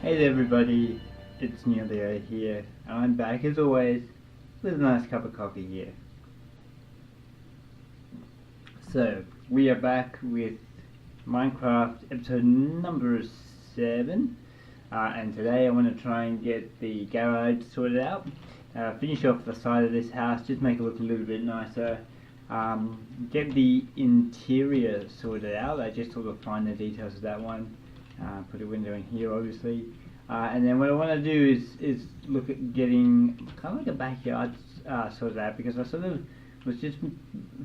Hey there everybody, it's Newellio here, and I'm back as always with a nice cup of coffee here. So, we are back with Minecraft episode number 7, and today I want to try and get the garage sorted out, finish off the side of this house, just make it look a little bit nicer, get the interior sorted out. I just sort of find the details of that one. Put a window in here obviously, and then what I want to do is look at getting kind of like a backyard sorted out, because I sort of was just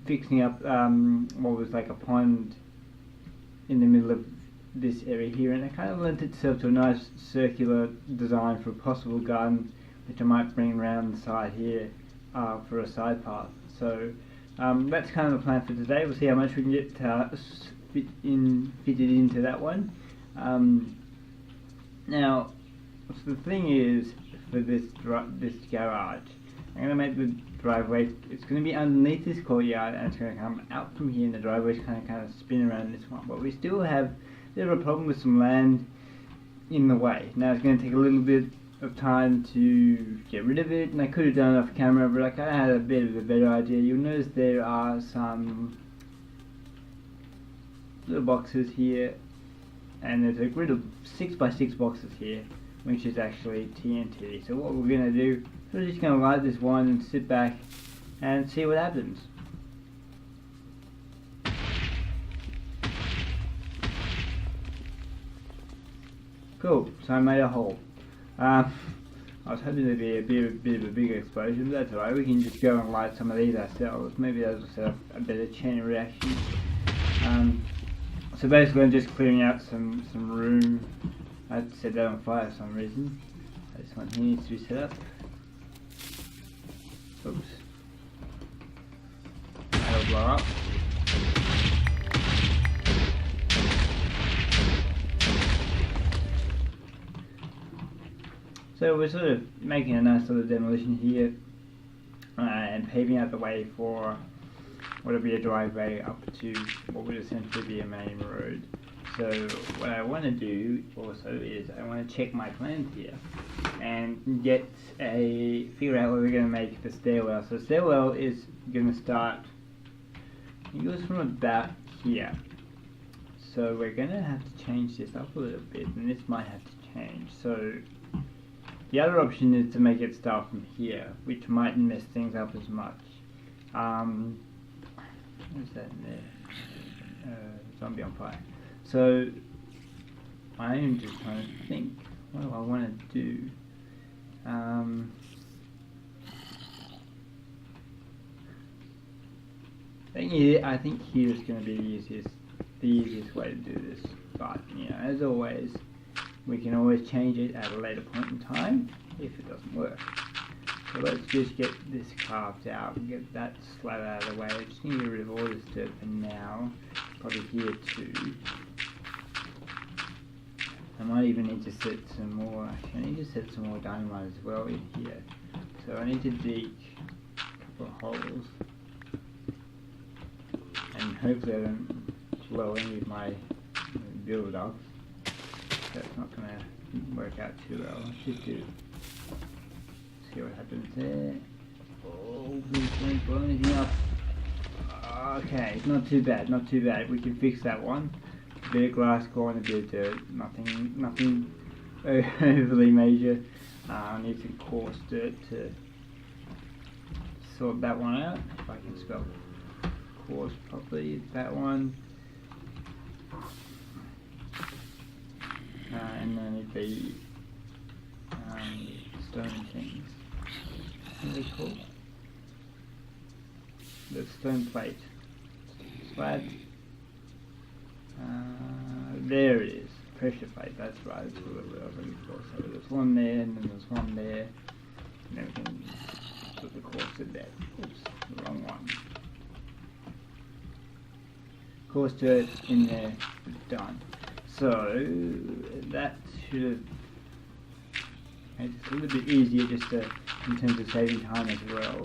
fixing up what was like a pond in the middle of this area here, and it kind of lent itself to a nice circular design for a possible garden, which I might bring around the side here for a side path. So that's kind of the plan for today. We'll see how much we can get fitted into that one. Now, so the thing is, for this garage, I'm going to make the driveway, it's going to be underneath this courtyard, and it's going to come out from here, and the driveway's kind of spin around this one. But we still have a bit of a problem with some land in the way. Now it's going to take a little bit of time to get rid of it, and I could have done it off camera, but like I had a bit of a better idea. You'll notice there are some little boxes here, and there's a grid of 6x6 boxes here, which is actually TNT. So what we're going to do, we're just going to light this one and sit back and see what happens. Cool, so I made a hole. I was hoping there'd be a bit of a bigger explosion, but that's alright. We can just go and light some of these ourselves. Maybe that'll set up a better chain of reaction. So basically I'm just clearing out some room. I had to set that on fire for some reason. This one here needs to be set up. Oops. That'll blow up. So we're sort of making a nice little demolition here, and paving out the way for what will be a driveway up to what would essentially be a main road. So what I want to do also is I want to check my plans here and figure out where we're going to make the stairwell. So the stairwell is going to start, it goes from about here. So we're going to have to change this up a little bit, and this might have to change. So the other option is to make it start from here, which might mess things up as much. What's that in there? Zombie on fire. So I am just trying to think, what do I want to do? I think here is going to be the easiest way to do this. But you know, as always, we can always change it at a later point in time if it doesn't work. So let's just get this carved out and get that slab out of the way. I just need to get rid of all this dirt for now. Probably here too. I might even need to set some more, actually I need to set some more dynamite as well in here. So I need to dig a couple of holes. And hopefully I don't blow any of my build up. That's not going to work out too well. Let's just do, see what happens there. Oh, please don't blow anything up. Okay, not too bad, not too bad. We can fix that one. A bit of glass core and a bit of dirt. Nothing overly major. I need some coarse dirt to sort that one out. If I can spell coarse properly, that one. And then the stone things. What are they called? The stone plate. Slab. There it is. Pressure plate, that's right. That's what we're looking for. So there's one there, and then there's one there. And then we can put the coarse in there. Oops, the wrong one. Coarse dirt in there, done. So that should have made it a little bit easier just in terms of saving time as well.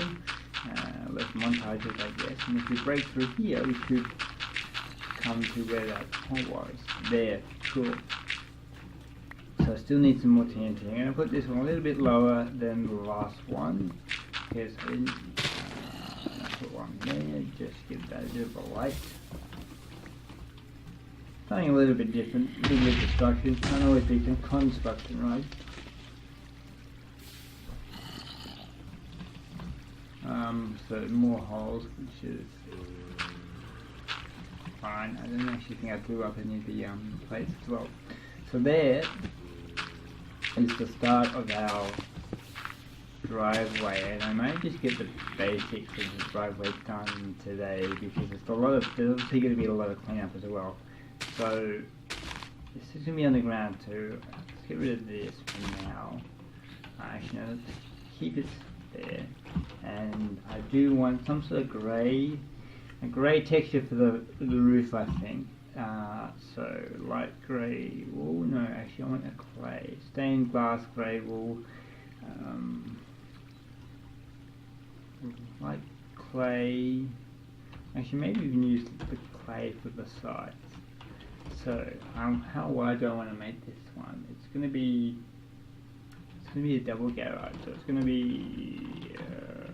Less montages, I guess. And if we break through here, we should come to where that hole was. There, cool. So I still need some more TNT. I'm going to put this one a little bit lower than the last one, because I didn't put one there, just give that a bit of a light. Something a little bit different, a little bit destruction, can't always be construction, right? So more holes, which is fine. I don't actually think I blew up any of the plates as well. So there is the start of our driveway, and I might just get the basics of the driveway done today because there's obviously going to be a lot of cleanup as well. So this is going to be on the ground too. Let's get rid of this for now. Actually, no, let's keep it there. And I do want some sort of a grey texture for the roof, I think. So light grey wool. No, actually, I want a clay, stained glass grey wool. Light clay. Actually, maybe we can use the clay for the sides. So, how wide do I want to make this one? It's going to be a double garage. So it's going to be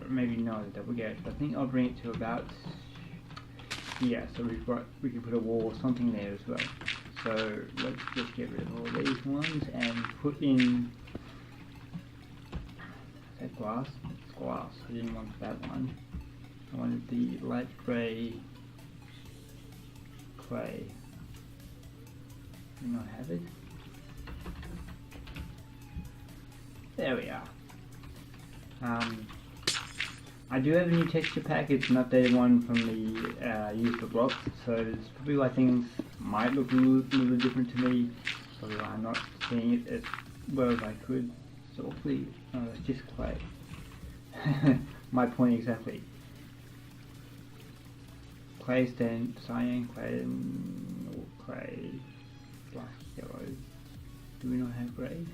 maybe not a double garage, but I think I'll bring it to about here. So we can put a wall or something there as well. So let's just get rid of all these ones and put in. Is that glass? It's glass. I didn't want that one. I wanted the light grey clay. Do not have it. There we are. I do have a new texture pack. It's an updated one from the use of blocks, so it's probably why things might look a little different to me. Probably why I'm not seeing it as well as I could. So hopefully, it's just clay. My point exactly. Clay stand, cyan clay, and clay, black, yellow. Do we not have grey?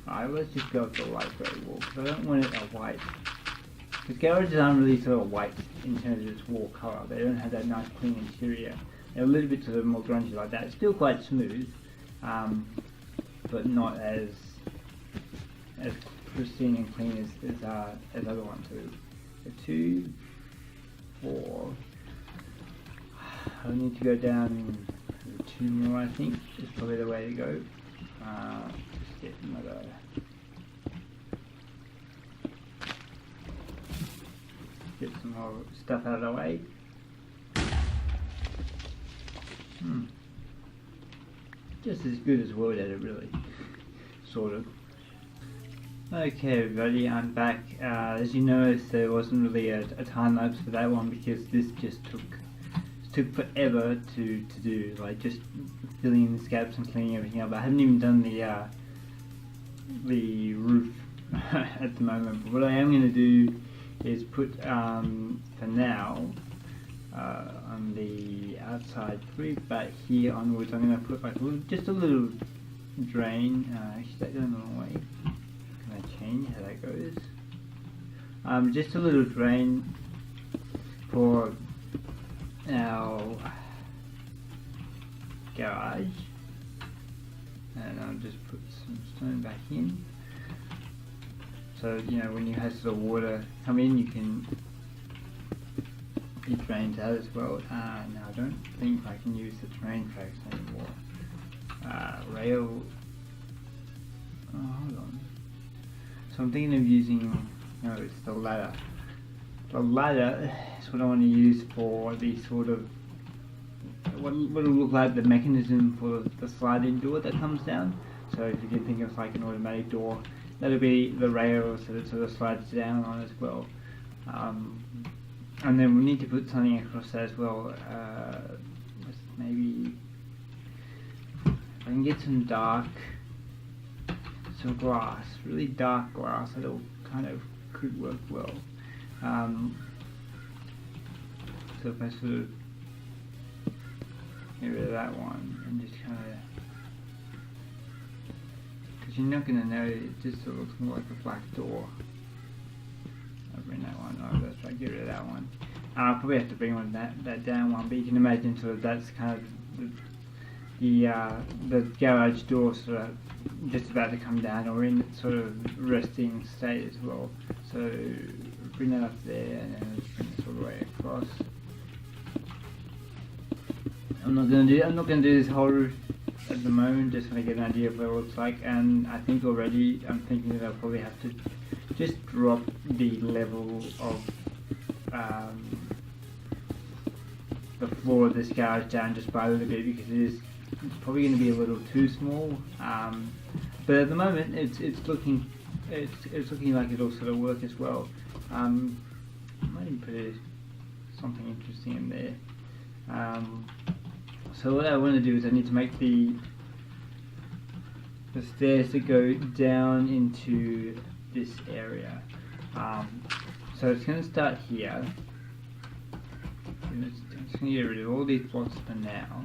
Alright, let's just go with the light grey wall, because I don't want it a white. Because garages aren't really sort of white in terms of its wall colour. They don't have that nice clean interior. They're a little bit sort of more grungy like that. It's still quite smooth, but not as pristine and clean as other ones. So 2, 4. I need to go down 2 more, I think, is probably the way to go. Just get another. Get some more stuff out of the way. Just as good as Word Edit, really. Sort of. Okay, everybody, I'm back. As you noticed, there wasn't really a time lapse for that one because this just took forever to do, like just filling in the gaps and cleaning everything up. I haven't even done the roof at the moment, but what I am going to do is put for now on the outside, probably back here onwards, I'm going to put like just a little drain. Actually, that going the wrong way. Can I change how that goes? Just a little drain for our garage, and I'll just put some stone back in. So you know when you have sort of water come in, it drains out as well. Now I don't think I can use the train tracks anymore. Rail. Oh, hold on. So I'm thinking of using. No, it's the ladder. The ladder is what I want to use for the sort of what will look like the mechanism for the sliding door that comes down. So if you can think of like an automatic door, that'll be the rail so that sort of slides down on as well. And then we need to put something across that as well. Maybe if I can get some glass, really dark glass, that'll kind of could work well. So if I sort of get rid of that one and just kind of, because you're not going to know, it just sort of looks more like a black door. I'll bring that one, oh that's right, get rid of that one. I'll probably have to bring that down one, but you can imagine sort of that's kind of the garage door sort of just about to come down, or in sort of resting state as well. So bring that up there and then let's bring this all the way across. I'm not gonna do this whole roof at the moment, just want to get an idea of what it looks like, and I think already I'm thinking that I'll probably have to just drop the level of the floor of this garage down just by a little bit, because it's probably going to be a little too small. But at the moment it's looking like it'll sort of work as well. I might even put something interesting in there. So what I want to do is I need to make the stairs to go down into this area. So it's going to start here. I'm just going to get rid of all these blocks for now.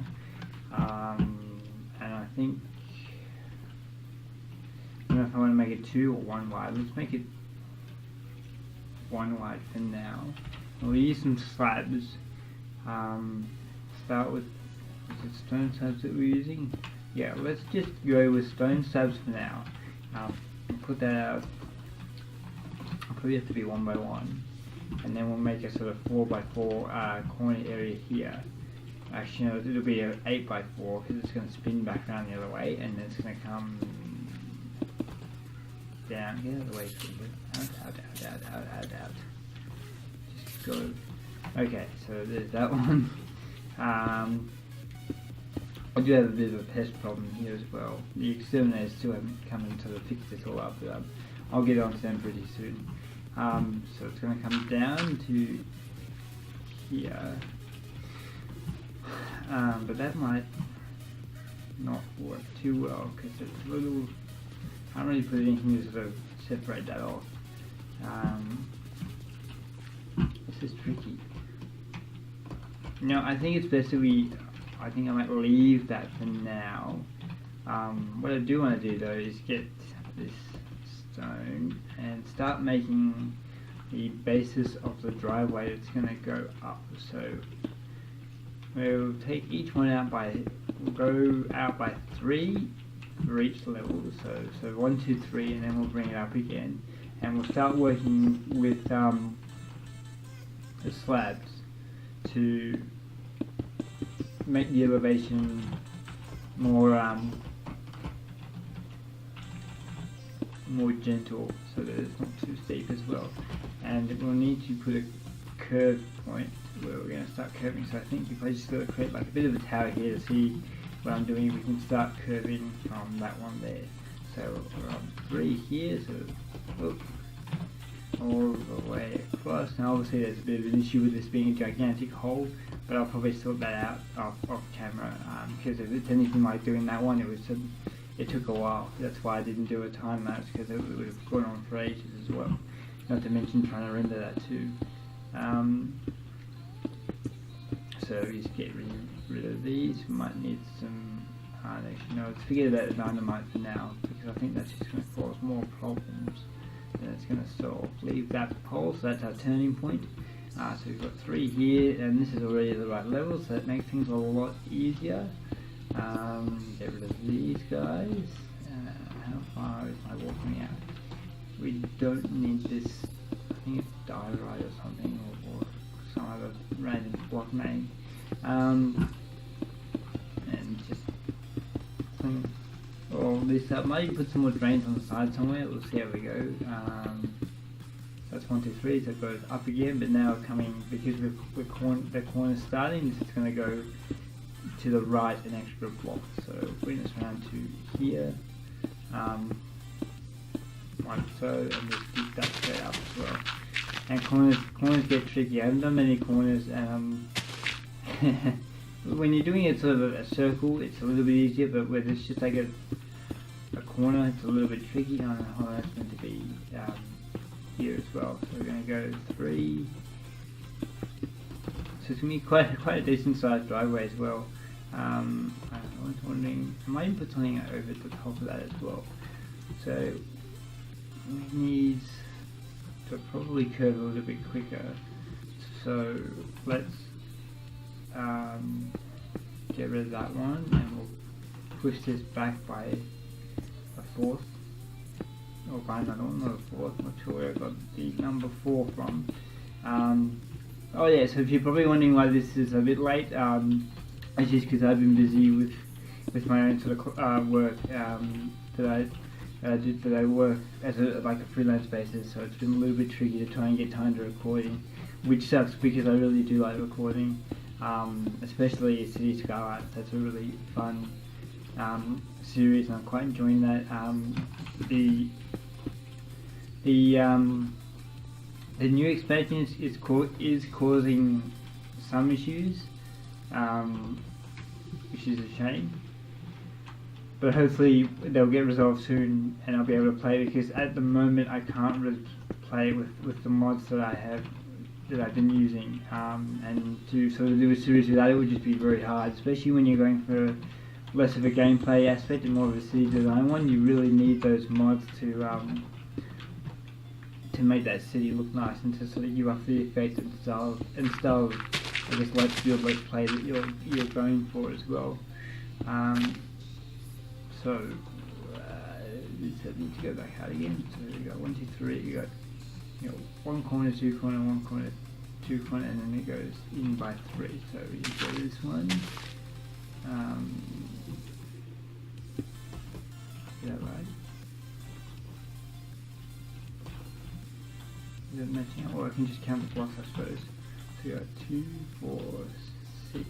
And I think, I don't know if I want to make it 2 or 1 wide. Let's make it 1 wide for now. We'll use some slabs. Start with, is it stone slabs that we're using? Yeah, let's just go with stone slabs for now. Put that out. Probably have to be 1 by 1, and then we'll make a sort of 4 by 4 corner area here. Actually, no, it'll be an 8 by 4 because it's going to spin back around the other way, and then it's going to come down. Get out of the way, out. Just go. Okay, so there's that one. I do have a bit of a pest problem here as well. The exterminators still haven't come in to fix this all up, but I'll get onto them pretty soon. So it's going to come down to here, but that might not work too well because it's a little, I can't really put anything to sort of separate that off. This is tricky. Now I think it's best that I think I might leave that for now. What I do want to do though is get this stone and start making the basis of the driveway that's going to go up. So we'll take each one out we'll go out by 3 for each level. So 1, 2, 3, and then we'll bring it up again, and we'll start working with the slabs to make the elevation more gentle, so that it's not too steep as well. And we'll need to put a curve point where we're going to start curving. So I think if I just got to create like a bit of a tower here to see what I'm doing, we can start curving from that one there. So we're on 3 here, so all the way across. Now obviously there's a bit of an issue with this being a gigantic hole, but I'll probably sort that out off camera, because if it's anything like doing that one, it took a while. That's why I didn't do a time lapse, because it would have gone on for ages as well. Not to mention trying to render that too. So we just get rid of these. We might need some actually no, let's forget about the dynamite for now, because I think that's just going to cause more problems than it's going to solve. Leave that hole, so that's our turning point. So we've got 3 here, and this is already the right level, so that makes things a lot easier. Get rid of these guys. How far is my walking out? We don't need this. I think it's diorite or something, or some other random block name. And just clean all this up. Maybe put some more drains on the side somewhere. We'll see how we go. That's 1, 2, 3, so it goes up again, but now coming, because the corner's starting, this is going to go to the right an extra block. So bring this around to here, like so, and just keep that straight up as well. And corners get tricky. I haven't done many corners, and when you're doing it sort of a circle, it's a little bit easier, but when it's just like a corner, it's a little bit tricky. I don't know how that's meant to be here as well. So we're going to go 3. So it's going to be quite a decent sized driveway as well. I was wondering, I might put something over the top of that as well. So we need to probably curve a little bit quicker. So let's get rid of that one, and we'll push this back by a fourth, or by another one, not a fourth. Not sure where I got the number 4 from. Oh yeah, so if you're probably wondering why this is a bit late, it's just because I've been busy with my own sort of work that I work as like a freelance basis, so it's been a little bit tricky to try and get time to recording, which sucks because I really do like recording, especially City Skylights. That's a really fun series, and I'm quite enjoying that. The new expansion is causing some issues, which is a shame. But hopefully they'll get resolved soon, and I'll be able to play, because at the moment I can't really play with the mods that I've been using, and to sort of do a series of that, it would just be very hard, especially when you're going for less of a gameplay aspect and more of a city design one. You really need those mods to make that city look nice, and to sort of give off the effect and style of, I guess, let's play that you're going for as well. So need to go back out again. So you got 1, 2, 3. You got one corner, 2 corner, 1 corner, 2 corner, and then it goes in by 3. So you go this one. Is that right? Is that matching up? Or I can just count the blocks, I suppose. So you got 2, 4, 6,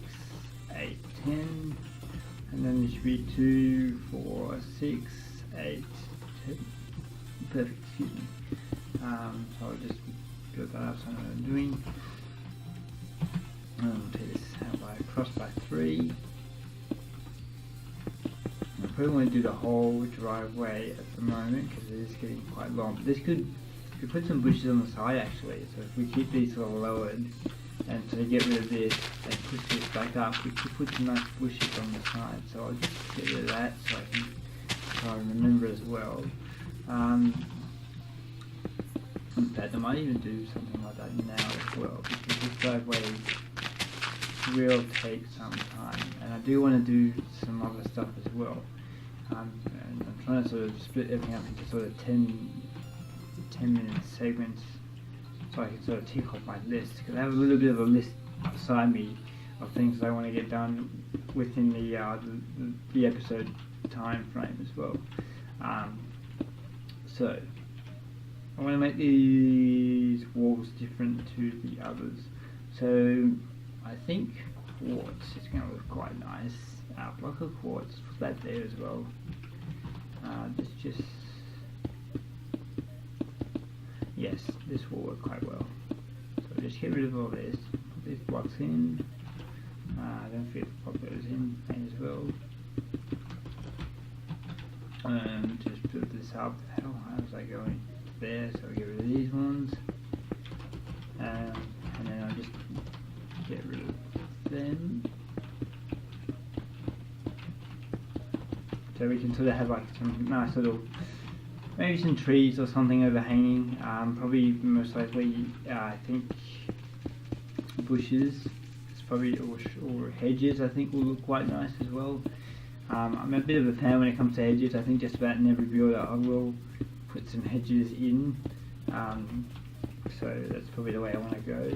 8, 10. And then there should be 2, 4, 6, 8, 10. Perfect, excuse me. So I'll just build that up, so I know what I'm doing. I'll take this out by cross by 3. I probably want to do the whole driveway at the moment because it is getting quite long. But this could, we put some bushes on the side actually, so if we keep these sort of lowered, and so to get rid of this and push this back up, we could put some nice bushes on the side. So I'll just get rid of that so I can try and remember as well. In fact, I might even do something like that now as well, because this driveway will take some time, and I do want to do some other stuff as well. And I'm trying to sort of split everything up into sort of 10-minute segments, so I can sort of tick off my list, because I have a little bit of a list beside me of things that I want to get done within the episode time frame as well. So I want to make these walls different to the others. So I think quartz is going to look quite nice. Block of quartz, put that there as well. Yes, this will work quite well. So just get rid of all this, put these blocks in. Don't forget to pop those in as well. And just build this up. How's that going? There, so I'll get rid of these ones. And then I'll just get rid of them. So we can sort of have like some nice little, maybe some trees or something overhanging. Probably most likely, I think bushes. It's probably or hedges. I think will look quite nice as well. I'm a bit of a fan when it comes to hedges. I think just about in every build I will put some hedges in. So that's probably the way I want to go.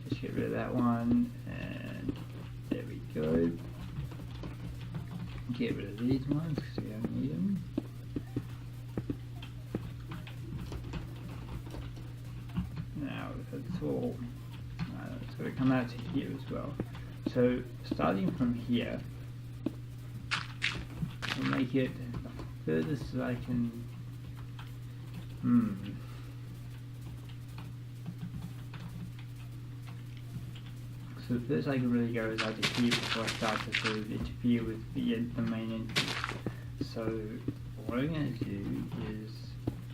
Just get rid of that one, and there we go. Get rid of these ones because we don't need them. Now that's all. It's got to come out to here as well. So starting from here, I'll make it the furthest that I can. So the first I can really go is out to here before I start to sort of interfere with the main entrance. So what I'm going to do is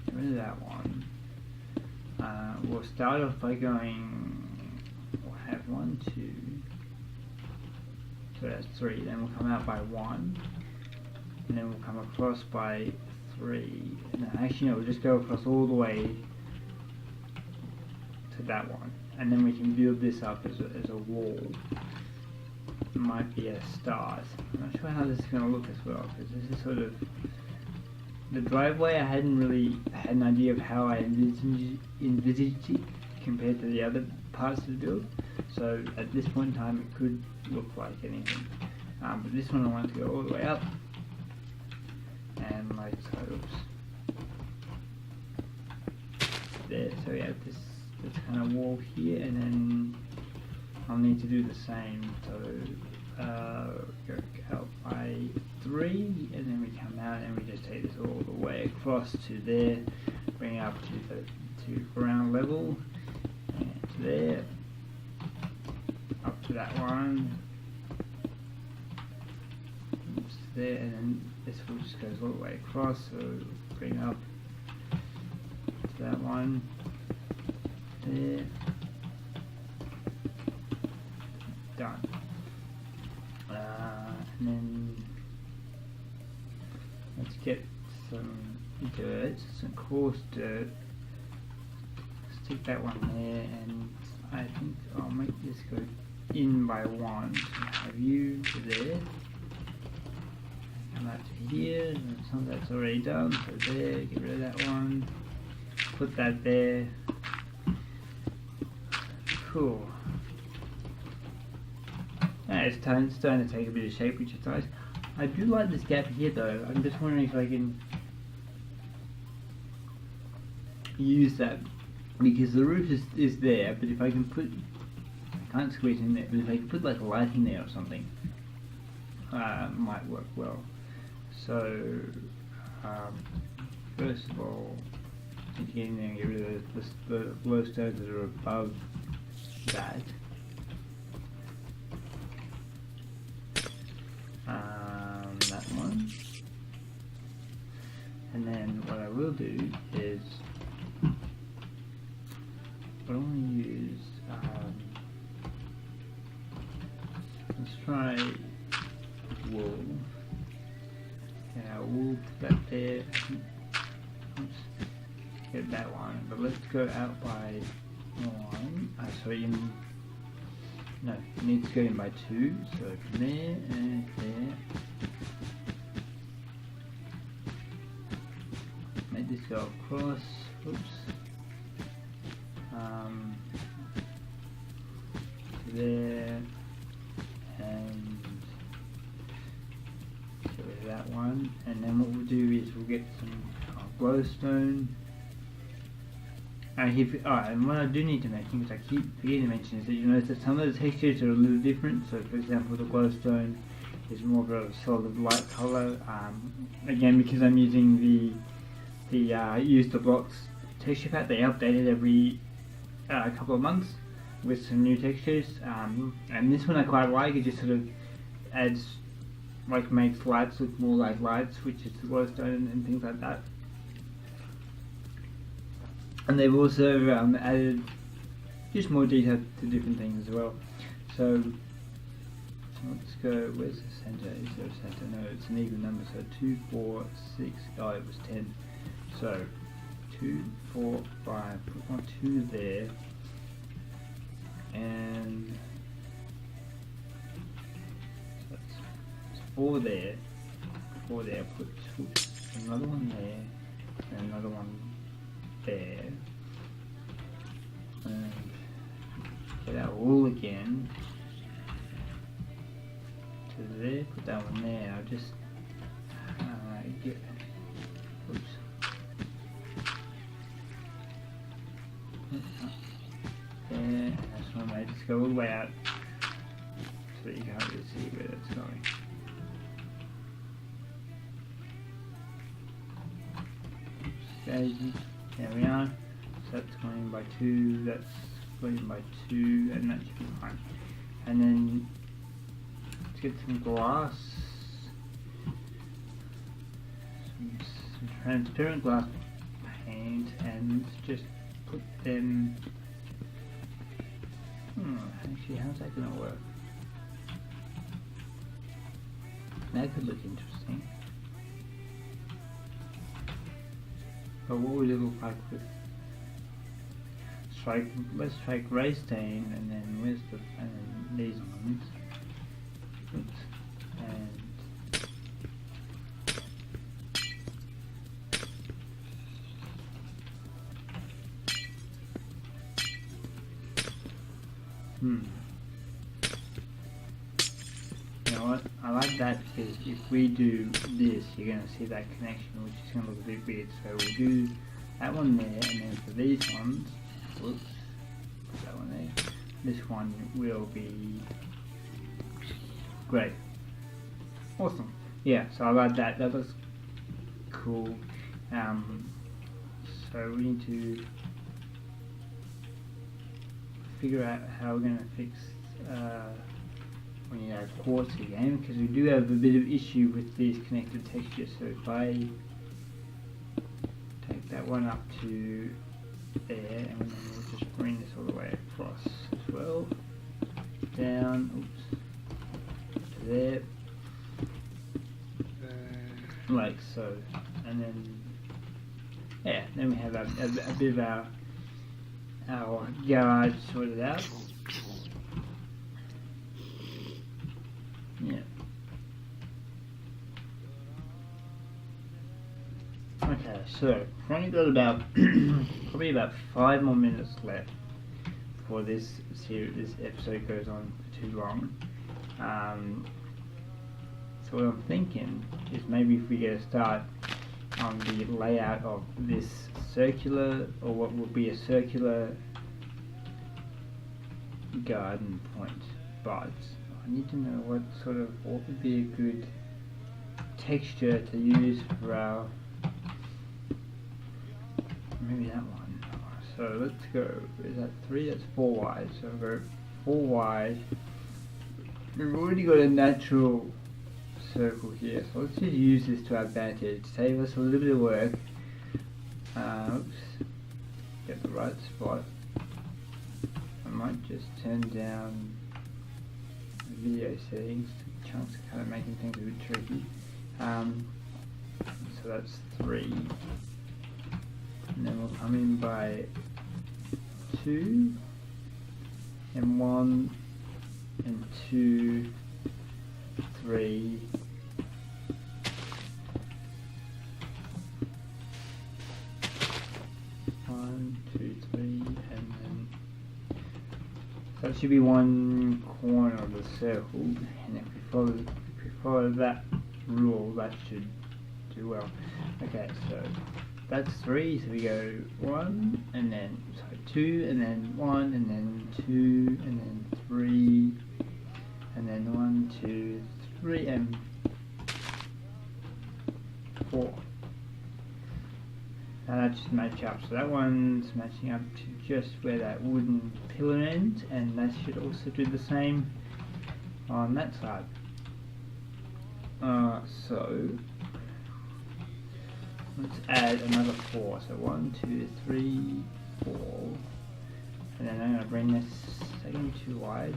get rid of that one. We'll start off by going, we'll have 1, 2, so that's 3, then we'll come out by 1, and then we'll come across by 3, and then actually no, we'll just go across all the way to that one. And then we can build this up as a wall. might be as stars. I'm not sure how this is going to look as well, because this is sort of the driveway. I hadn't really had an idea of how I envisaged it compared to the other parts of the build. So at this point in time, it could look like anything. But this one I want to go all the way up, and like so. Oops. There. So we have this kind of wall here, and then I'll need to do the same. So go out by 3, and then we come out and we just take this all the way across to there, bring it up to ground level, and to there, up to that one, oops, there, and then this one just goes all the way across. So bring up to that one, there. Done. And then let's get some dirt, some coarse dirt. Stick that one there, and I think I'll make this go in by 1. So have you to there. Come out to here, and some of that's already done. So there, get rid of that one. Put that there. Cool. It's starting to take a bit of shape, which is nice. I do like this gap here though. I'm just wondering if I can use that, because the roof is there, but if I can put, I can't squeeze in there, but if I can put like a lighting there or something, might work well. So first of all, get in there and get rid of the glowstones that are above that. That one, and then what I will do is I want to use let's try wool. Yeah, wool to that there. Oops, get that one, but let's go out by 1. Sorry, no, it needs to go in by 2, so from there and there. Make this go across, oops. To there, and get rid of that one. And then what we'll do is we'll get some glowstone. And what I do need to mention, which I keep forgetting to mention, is that you notice that some of the textures are a little different. So for example, the glowstone is more of a solid light colour. Again, because I'm using the use the blocks texture pack, they update it every couple of months with some new textures. And this one I quite like. It just sort of adds, like, makes lights look more like lights, which is the glowstone and things like that. And they've also added just more detail to different things as well. So let's go, where's the center? Is there a center? No, it's an even number. So 2, 4, 6, oh, it was 10. So 2, 4, 5, put 1, 2 there. And so that's 4 there. 4 there, put another one there, and another one there, and get our wool again to there, put that one there. I'll just get, oops, there, and that's one I just go all the way out so that you can't really see where that's going. There we are. So that's going by 2, that's going by 2, and that should be fine. And then let's get some glass, some transparent glass paint, and just put them. Actually, how's that going to work? That could look interesting. But what would it look like with let's try grey stain, and then where's the, and then these ones. Oops. And you know what? I like that because if we do this, you're going to see that connection, which is going to look a bit weird. So we'll do that one there, and then for these ones, whoops, put that one there. This one will be great. Awesome. Yeah, so I like that. That looks cool. So we need to figure out how we're going to fix when you have quartz again, because we do have a bit of issue with these connected textures. So if I take that one up to there, and then we'll just bring this all the way across as well, down, oops, to there, like so, and then yeah, then we have a bit of our garage sorted out. Yeah. Okay, so we've only got about probably about 5 more minutes left before this episode goes on for too long. So what I'm thinking is maybe if we get a start on the layout of this circular, or what will be a circular garden point, but I need to know what would be a good texture to use for our, maybe that one. So let's go, is that 3? That's 4 wide, so we'll go 4 wide. We've already got a natural circle here, so let's just use this to our advantage, save us a little bit of work. Oops, get the right spot. I might just turn down the video settings. Chunks are kind of making things a bit tricky. So that's 3, and then we'll come in by 2 and 1 and 2, 3. 1, 2, 3, and then that should be one corner of the circle, and if we follow that rule, that should do well. Okay, so that's 3, so we go 1, and then 2, and then 1, and then 2, and then 3, and then 1, 2, 3, and 4. Now that should match up, so that one's matching up to just where that wooden pillar ends, and that should also do the same on that side. So let's add another 4, so 1, 2, 3, 4, and then I'm going to bring this second 2 wide.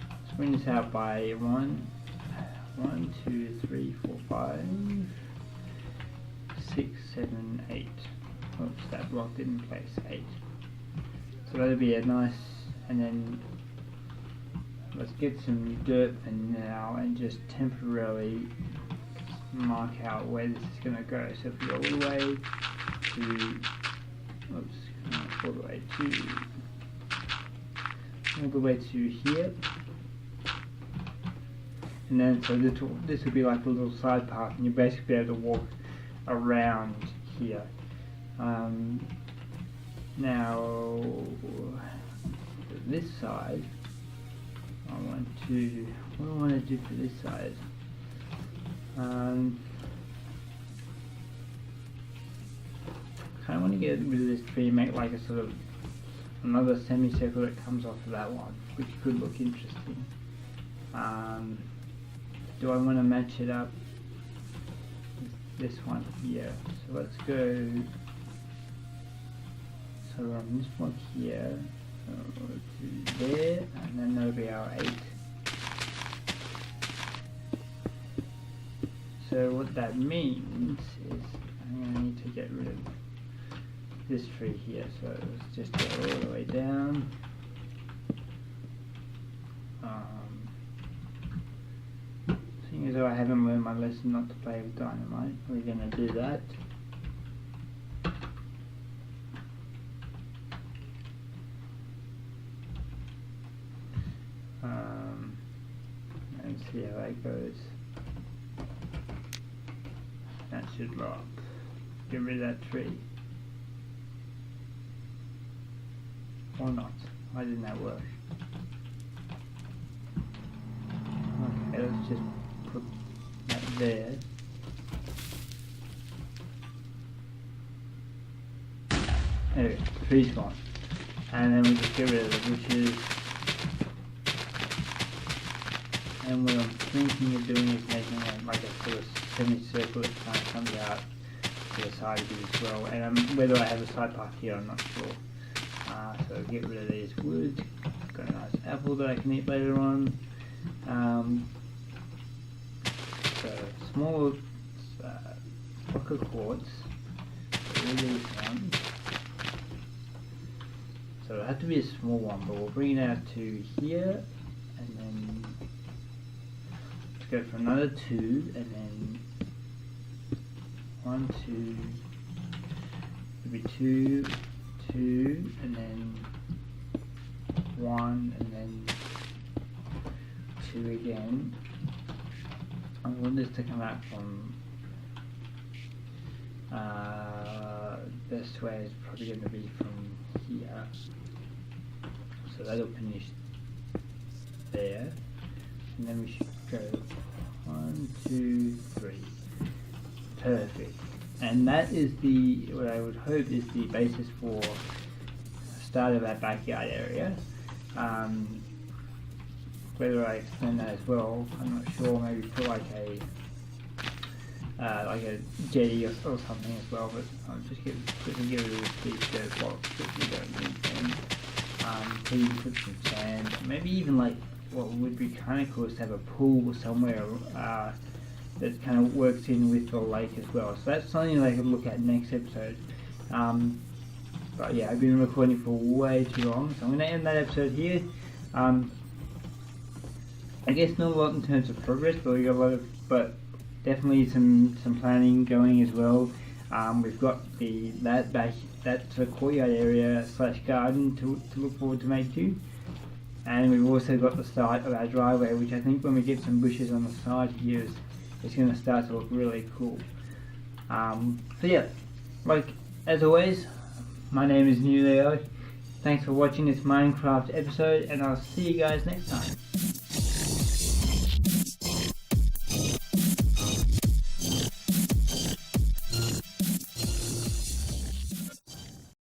Let's bring this out by 1, 2, 3, 4, 5, 6, 7, 8. Oops, that block didn't place 8. So that'll be a nice, and then let's get some dirt for now and just temporarily mark out where this is going to go. So if we go all the way to, oops, all the way to here, and then so this will be like a little side path, and you'll basically be able to walk around here. Now this side, what do I want to do for this side? Kind of want to get rid of this tree, make like a sort of another semicircle that comes off of that one, which could look interesting. Do I want to match it up with this one here? So let's go. So on this one here, to there, and then that'll be our 8. So what that means is I'm going to need to get rid of this tree here. So let's just go all the way down. as though I haven't learned my lesson not to play with dynamite, we're going to do that. And see how that goes. That should blow up. Get rid of that tree. Or not. Why didn't that work? Okay, let's just put that there. There we go, the tree's gone. And then we just get rid of the bushes. And what I'm thinking of doing is making like a sort of semicircle that kind of comes out to the side of it as well. And whether I have a side path here, I'm not sure. So get rid of these woods. Got a nice apple that I can eat later on. So small block of quartz. Really one. So it'll have to be a small one, but we'll bring it out to here, and then let's go for another 2, and then 1, 2, maybe 2, 2, and then 1, and then 2 again. I want this to come out from best way is probably going to be from here, so that'll finish there, and then we should go 1, 2, 3. Perfect. And that is what I would hope is the basis for the start of our backyard area. Whether I extend that as well, I'm not sure. Maybe put like a jetty or something as well. But I'll just quickly get rid of these dirt blocks that we don't need them. So you can put some sand. Maybe even like what would be kind of cool is to have a pool somewhere that kind of works in with the lake as well. So that's something that I can look at next episode. But yeah, I've been recording for way too long, so I'm going to end that episode here. I guess not a lot in terms of progress, but we got a lot of, but definitely some planning going as well. We've got that sort of courtyard area / garden to look forward to make too. And we've also got the start of our driveway, which I think when we get some bushes on the side here, it's going to start to look really cool. So yeah, like as always, my name is Newellio. Thanks for watching this Minecraft episode, and I'll see you guys next time.